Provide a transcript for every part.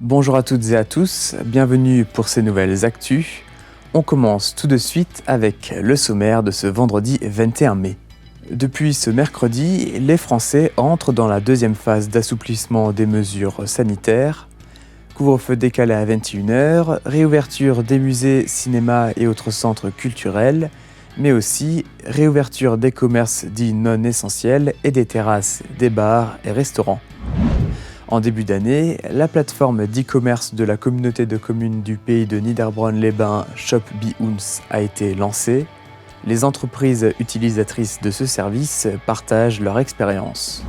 Bonjour à toutes et à tous, bienvenue pour ces nouvelles actus. On commence tout de suite avec le sommaire de ce vendredi 21 mai. Depuis ce mercredi, les Français entrent dans la deuxième phase d'assouplissement des mesures sanitaires. Couvre-feu décalé à 21h, réouverture des musées, cinémas et autres centres culturels, mais aussi réouverture des commerces dits non essentiels et des terrasses, des bars et restaurants. En début d'année, la plateforme d'e-commerce de la communauté de communes du pays de Niederbronn-les-Bains, ShopBeOns, a été lancée. Les entreprises utilisatrices de ce service partagent leur expérience.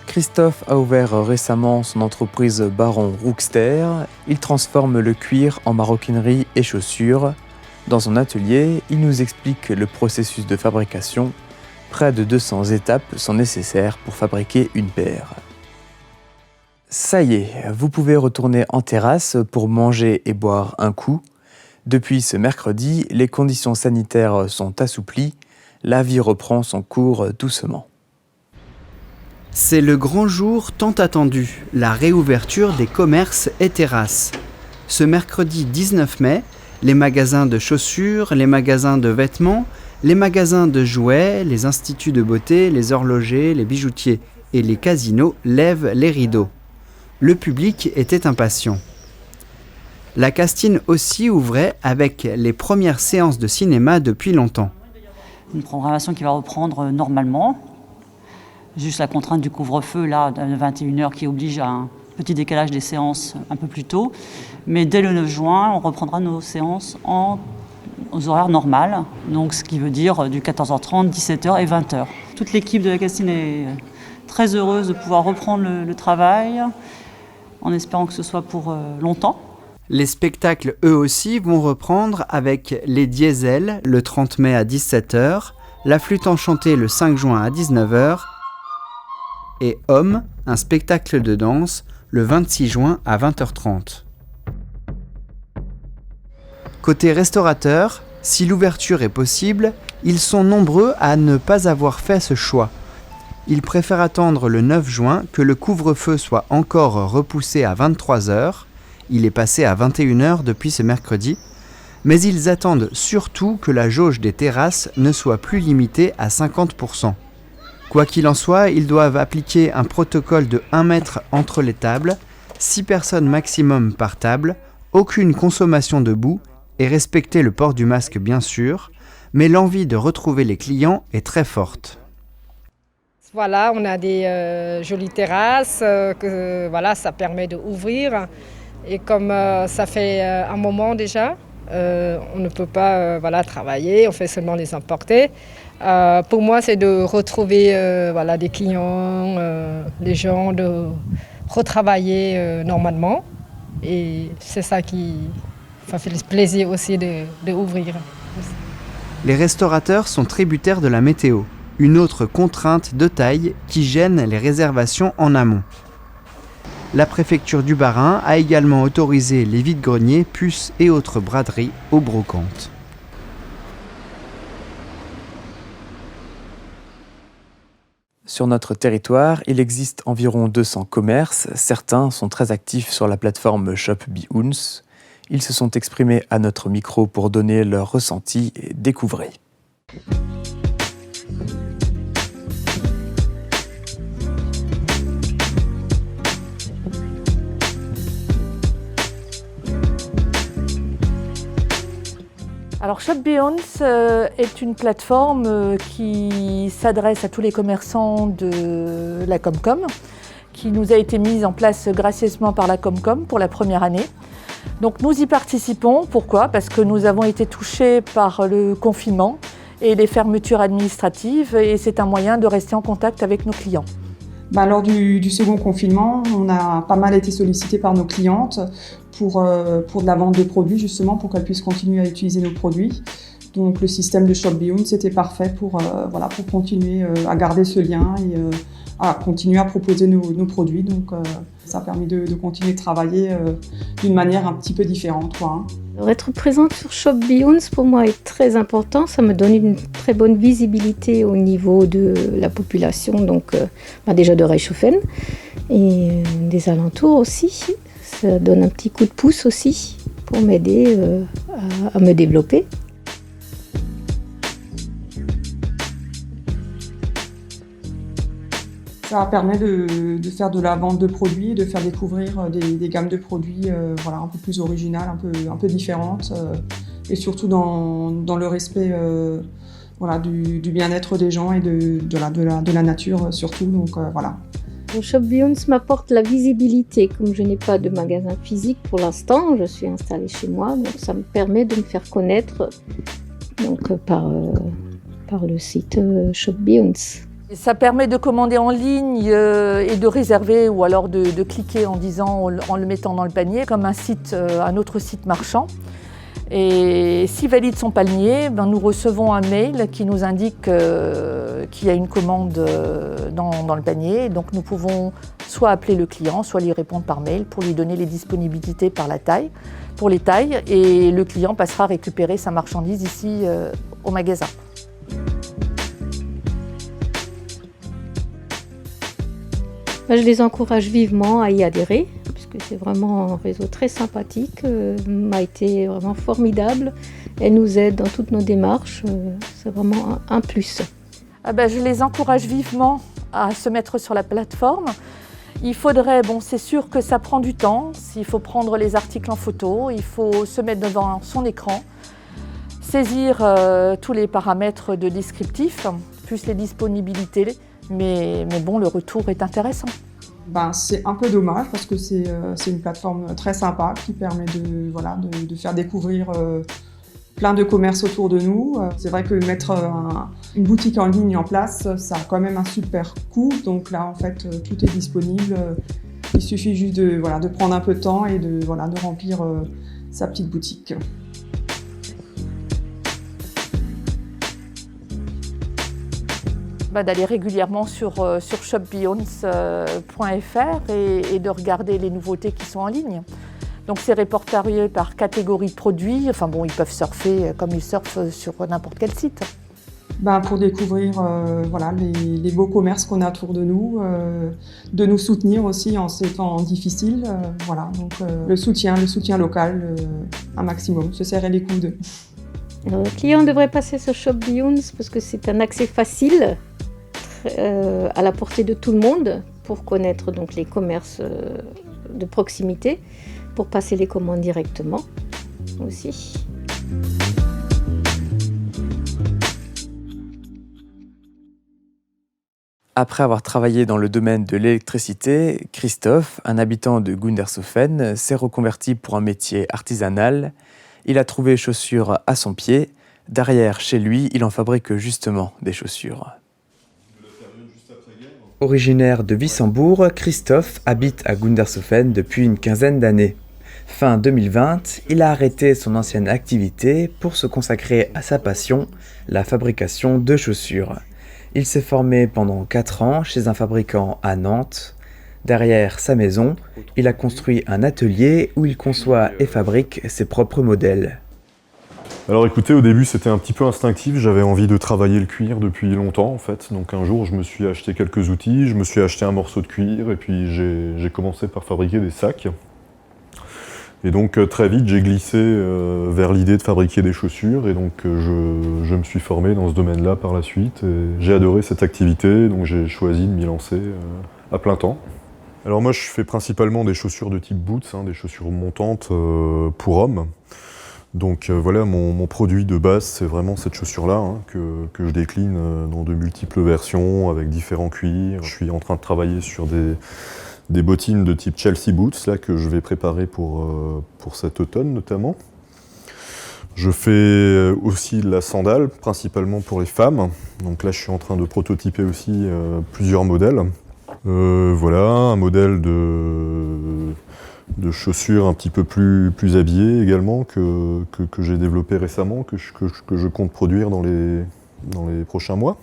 Christophe a ouvert récemment son entreprise Baron Rookster. Il transforme le cuir en maroquinerie et chaussures. Dans son atelier, il nous explique le processus de fabrication. Près de 200 étapes sont nécessaires pour fabriquer une paire. Ça y est, vous pouvez retourner en terrasse pour manger et boire un coup. Depuis ce mercredi, les conditions sanitaires sont assouplies. La vie reprend son cours doucement. C'est le grand jour tant attendu, la réouverture des commerces et terrasses. Ce mercredi 19 mai, les magasins de chaussures, les magasins de vêtements, les magasins de jouets, les instituts de beauté, les horlogers, les bijoutiers et les casinos lèvent les rideaux. Le public était impatient. La Castine aussi ouvrait avec les premières séances de cinéma depuis longtemps. Une programmation qui va reprendre normalement. Juste la contrainte du couvre-feu là, de 21h qui oblige à un petit décalage des séances un peu plus tôt. Mais dès le 9 juin, on reprendra nos séances aux horaires normales. Donc ce qui veut dire du 14h30, 17h et 20h. Toute l'équipe de la Castine est très heureuse de pouvoir reprendre le travail, en espérant que ce soit pour longtemps. Les spectacles, eux aussi, vont reprendre avec les Diesels le 30 mai à 17h, la Flûte enchantée le 5 juin à 19h et Homme, un spectacle de danse, le 26 juin à 20h30. Côté restaurateurs, si l'ouverture est possible, ils sont nombreux à ne pas avoir fait ce choix. Ils préfèrent attendre le 9 juin que le couvre-feu soit encore repoussé à 23h. Il est passé à 21h depuis ce mercredi. Mais ils attendent surtout que la jauge des terrasses ne soit plus limitée à 50%. Quoi qu'il en soit, ils doivent appliquer un protocole de 1 mètre entre les tables, 6 personnes maximum par table, aucune consommation debout et respecter le port du masque bien sûr, mais l'envie de retrouver les clients est très forte. Voilà, on a des jolies terrasses, ça permet d'ouvrir. Et comme ça fait un moment déjà, on ne peut pas travailler, on fait seulement les emporter. Pour moi, c'est de retrouver des clients, les gens, de retravailler normalement. Et c'est ça qui fait le plaisir aussi d'ouvrir. Les restaurateurs sont tributaires de la météo, une autre contrainte de taille qui gêne les réservations en amont. La préfecture du Bas-Rhin a également autorisé les vide-greniers, puces et autres braderies aux brocantes. Sur notre territoire, il existe environ 200 commerces. Certains sont très actifs sur la plateforme ShopBeOns. Ils se sont exprimés à notre micro pour donner leur ressenti et découvrir. Alors ShopBeOns est une plateforme qui s'adresse à tous les commerçants de la Comcom, qui nous a été mise en place gracieusement par la Comcom pour la première année. Donc nous y participons. Pourquoi ? Parce que nous avons été touchés par le confinement et les fermetures administratives et c'est un moyen de rester en contact avec nos clients. Lors du second confinement, on a pas mal été sollicités par nos clientes pour de la vente de produits, justement, pour qu'elles puissent continuer à utiliser nos produits. Donc le système de ShopBeOns, c'était parfait pour continuer à garder ce lien et à continuer à proposer nos produits. Donc ça a permis de continuer de travailler d'une manière un petit peu différente, hein. Alors, être présente sur ShopBeOns pour moi est très important, ça me donne une très bonne visibilité au niveau de la population, donc déjà de Reichshofen et des alentours aussi. Ça donne un petit coup de pouce aussi pour m'aider à me développer. Ça permet de faire de la vente de produits, de faire découvrir des gammes de produits voilà, un peu plus originales, un peu différentes, et surtout dans le respect voilà, du bien-être des gens et de la nature surtout. Donc, voilà. Le Shop Beyonds m'apporte la visibilité. Comme je n'ai pas de magasin physique pour l'instant, je suis installée chez moi, donc ça me permet de me faire connaître donc, par le site Shop Beyonds. Ça permet de commander en ligne et de réserver ou alors de cliquer en disant, en le mettant dans le panier, comme un autre site marchand. Et s'il valide son panier, nous recevons un mail qui nous indique qu'il y a une commande dans le panier. Donc nous pouvons soit appeler le client, soit lui répondre par mail pour lui donner les disponibilités pour les tailles. Et le client passera récupérer sa marchandise ici au magasin. Je les encourage vivement à y adhérer, puisque c'est vraiment un réseau très sympathique, m'a été vraiment formidable. Elle nous aide dans toutes nos démarches, c'est vraiment un plus. Je les encourage vivement à se mettre sur la plateforme. Il faudrait, c'est sûr que ça prend du temps, il faut prendre les articles en photo, il faut se mettre devant son écran, saisir tous les paramètres de descriptif, plus les disponibilités. Mais le retour est intéressant. C'est un peu dommage parce que c'est une plateforme très sympa qui permet de faire découvrir plein de commerces autour de nous. C'est vrai que mettre une boutique en ligne en place, ça a quand même un super coût. Donc là, en fait, tout est disponible. Il suffit juste de prendre un peu de temps et de remplir sa petite boutique. D'aller régulièrement sur shopbeyonds.fr et de regarder les nouveautés qui sont en ligne. Donc c'est répertorié par catégorie de produits. Ils peuvent surfer comme ils surfent sur n'importe quel site. Pour découvrir les beaux commerces qu'on a autour de nous nous soutenir aussi en ces temps difficiles. Donc le soutien local, un maximum, se serrer les coudes. Le client devrait passer sur Shop Beyonds parce que c'est un accès facile, à la portée de tout le monde, pour connaître donc les commerces de proximité, pour passer les commandes directement aussi. Après avoir travaillé dans le domaine de l'électricité, Christophe, un habitant de Gundershofen, s'est reconverti pour un métier artisanal. Il a trouvé chaussures à son pied. Derrière, chez lui, il en fabrique justement des chaussures. Originaire de Wissembourg, Christophe habite à Gundershofen depuis une quinzaine d'années. Fin 2020, il a arrêté son ancienne activité pour se consacrer à sa passion, la fabrication de chaussures. Il s'est formé pendant 4 ans chez un fabricant à Nantes. Derrière sa maison, il a construit un atelier où il conçoit et fabrique ses propres modèles. Alors écoutez, au début c'était un petit peu instinctif, j'avais envie de travailler le cuir depuis longtemps en fait. Donc un jour je me suis acheté quelques outils, je me suis acheté un morceau de cuir et puis j'ai commencé par fabriquer des sacs. Et donc très vite j'ai glissé vers l'idée de fabriquer des chaussures et donc je me suis formé dans ce domaine-là par la suite. J'ai adoré cette activité, donc j'ai choisi de m'y lancer à plein temps. Alors moi je fais principalement des chaussures de type boots, des chaussures montantes pour hommes. Donc voilà, mon produit de base, c'est vraiment cette chaussure-là que je décline dans de multiples versions avec différents cuirs. Je suis en train de travailler sur des bottines de type Chelsea Boots là, que je vais préparer pour cet automne notamment. Je fais aussi de la sandale, principalement pour les femmes. Donc là, je suis en train de prototyper aussi plusieurs modèles. Voilà, un modèle de chaussures un petit peu plus habillées également que j'ai développé récemment, que je compte produire dans les prochains mois.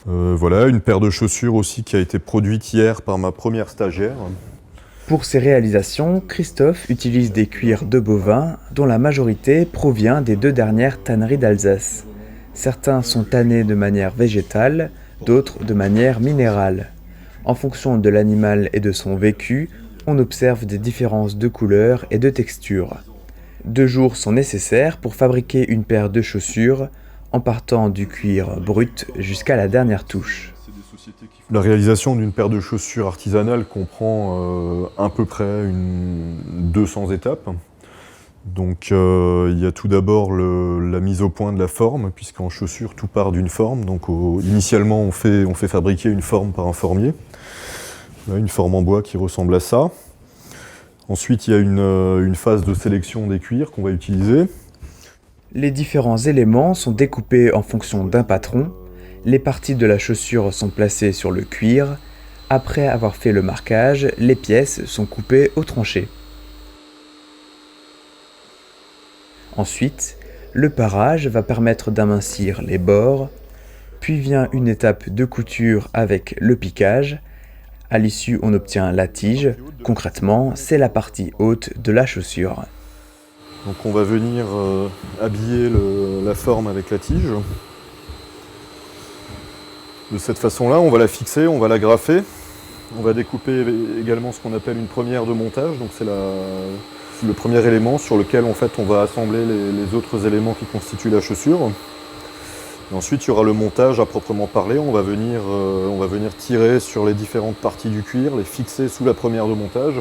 Voilà, une paire de chaussures aussi qui a été produite hier par ma première stagiaire. Pour ces réalisations, Christophe utilise des cuirs de bovins dont la majorité provient des 2 dernières tanneries d'Alsace. Certains sont tannés de manière végétale, d'autres de manière minérale. En fonction de l'animal et de son vécu, on observe des différences de couleur et de texture. 2 jours sont nécessaires pour fabriquer une paire de chaussures en partant du cuir brut jusqu'à la dernière touche. La réalisation d'une paire de chaussures artisanales comprend à peu près 200 étapes. Donc il y a tout d'abord la mise au point de la forme, puisqu'en chaussure tout part d'une forme. Donc initialement on fait fabriquer une forme par un formier, une forme en bois qui ressemble à ça. Ensuite il y a une phase de sélection des cuirs qu'on va utiliser. Les différents éléments sont découpés en fonction d'un patron. Les parties de la chaussure sont placées sur le cuir. Après avoir fait le marquage, les pièces sont coupées au tranché. Ensuite, le parage va permettre d'amincir les bords, puis vient une étape de couture avec le piquage. À l'issue, on obtient la tige. Concrètement, c'est la partie haute de la chaussure. Donc on va venir habiller la forme avec la tige. De cette façon-là, on va la fixer, on va la graffer. On va découper également ce qu'on appelle une première de montage. Donc c'est le premier élément sur lequel en fait, on va assembler les autres éléments qui constituent la chaussure. Et ensuite, il y aura le montage à proprement parler. On va venir tirer sur les différentes parties du cuir, les fixer sous la première de montage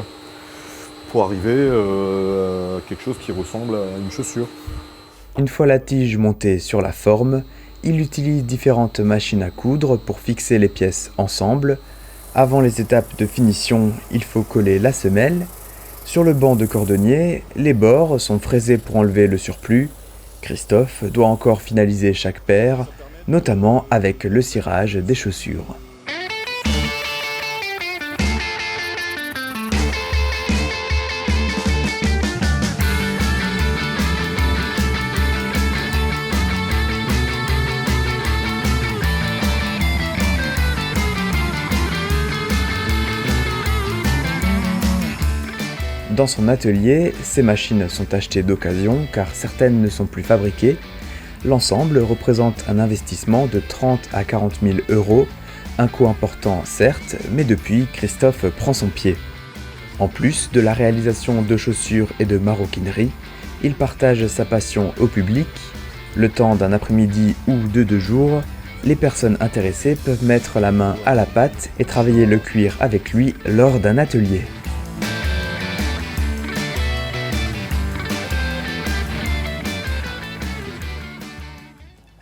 pour arriver à quelque chose qui ressemble à une chaussure. Une fois la tige montée sur la forme, il utilise différentes machines à coudre pour fixer les pièces ensemble. Avant les étapes de finition, il faut coller la semelle. Sur le banc de cordonnier, les bords sont fraisés pour enlever le surplus. Christophe doit encore finaliser chaque paire, notamment avec le cirage des chaussures. Dans son atelier, ces machines sont achetées d'occasion car certaines ne sont plus fabriquées. L'ensemble représente un investissement de 30 à 40 000 €, un coût important certes, mais depuis, Christophe prend son pied. En plus de la réalisation de chaussures et de maroquinerie, il partage sa passion au public. Le temps d'un après-midi ou de 2 jours, les personnes intéressées peuvent mettre la main à la pâte et travailler le cuir avec lui lors d'un atelier.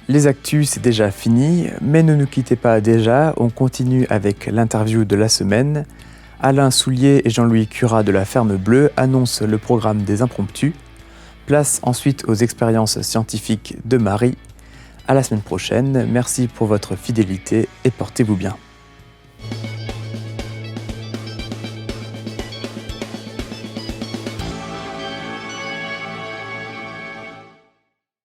Les actus, c'est déjà fini, mais ne nous quittez pas déjà, on continue avec l'interview de la semaine. Alain Soulier et Jean-Louis Curat de la Ferme Bleue annoncent le programme des impromptus. Place ensuite aux expériences scientifiques de Marie. À la semaine prochaine, merci pour votre fidélité et portez-vous bien.